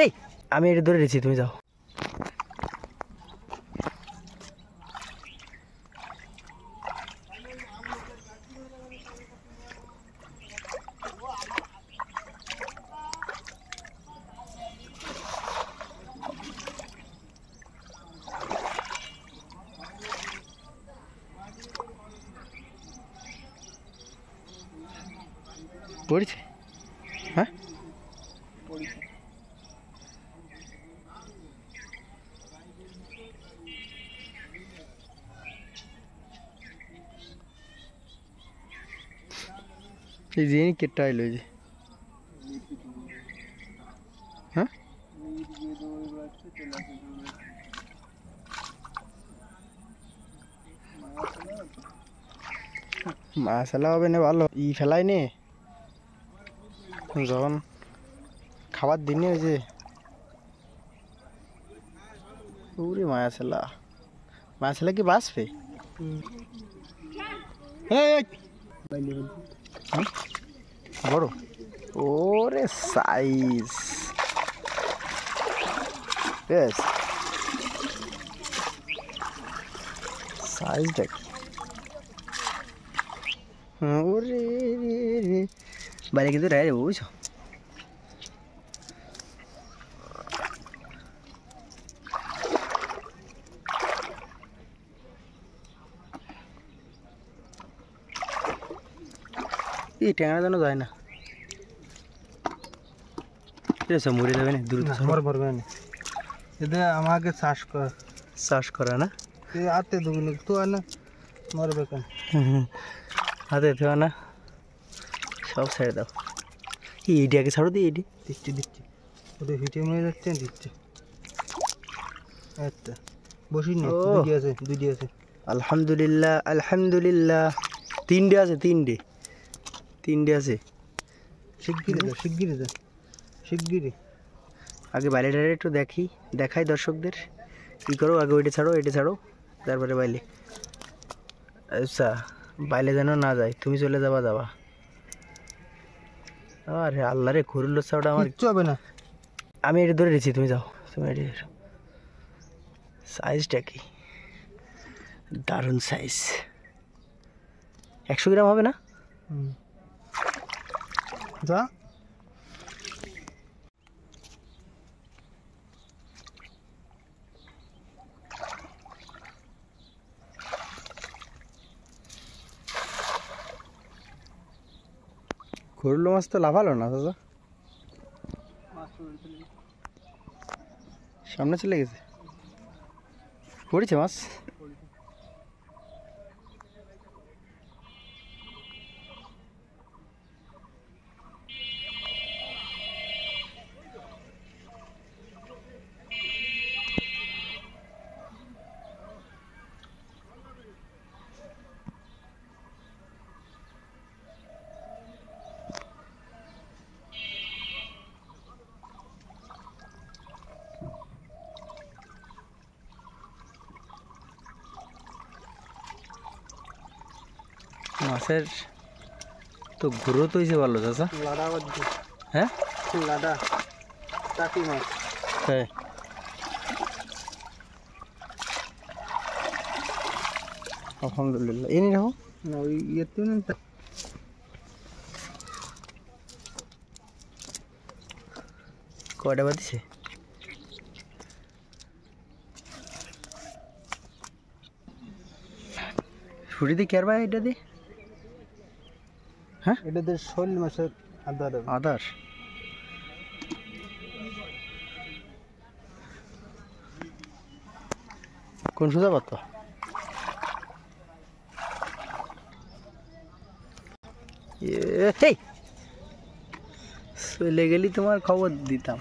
এই আমি এটা ধরে রেখেছি, তুমি যাও। পড়েছে? হ্যাঁ এই যে কেটটা এলো যে। হ্যাঁ মাছ ফেলা হবে না, ভালো ই ফেলাই নে যখন খাবার দিনে ওই যে পুরি মায়া ছেলা, মায়া ছেলা কি বাঁচবে? বড় ওরে সাইজ বেশ, সাইজ দেখ। ওরে বাইরে কিন্তু রে বুঝছো, এই ট্যাংরা যেন যায় না, সব মরে যাবে না, দ্রুত মরবে না। এদের আমাকে চাষ করা না হাতে দুগুলো তো না মরবে কেন, হাতে তো না, সব ছেড়ে দাও। এইটাকে ছাড়ো দিই, এইটি দিচ্ছি দিচ্ছি, ওদের হিটে মরে যাচ্ছে দিচ্ছে। আচ্ছা বসি নি, দুটি আছে দুটি আছে। আলহামদুলিল্লাহ আলহামদুলিল্লাহ, তিনটে আছে, তিনটে আছে। শিগগিরি দাও শিগগিরি দাও শিগগিরি। আগে বাইরে টাইরে একটু দেখাই দর্শকদের কী করো। আগে ওইটা ছাড়ো, এটা ছাড়ো, তারপরে বাইলে। আচ্ছা বাইলে যেন না যায়, তুমি চলে যাবা। আরে আল্লাহ রে, খরুল চাওটা আমার কিচ্ছু হবে না, আমি এটা ধরে রেখেছি, তুমি যাও। তুমি এটা সাইজটা কি দারুণ সাইজ, 100 গ্রাম হবে না? যা খরুল মাছ তো লাফালো না দাদা, সামনে চলে গেছে। পড়েছে মাছ, মাছের তো গ্রোথ হয়েছে ভালো চাচা। হ্যাঁ লাডা টাকি মাছ, হ্যাঁ আলহামদুলিল্লাহ। এনে রাখো না, ওই ইয়েতে কয়টা বাদিছে? ছুটি দিয়ে কেরবা এটা দিয়ে? হ্যাঁ এটা দিয়ে শোল মাছের আদার কোন সোজা পাত চলে গেলি, তোমার খবর দিতাম।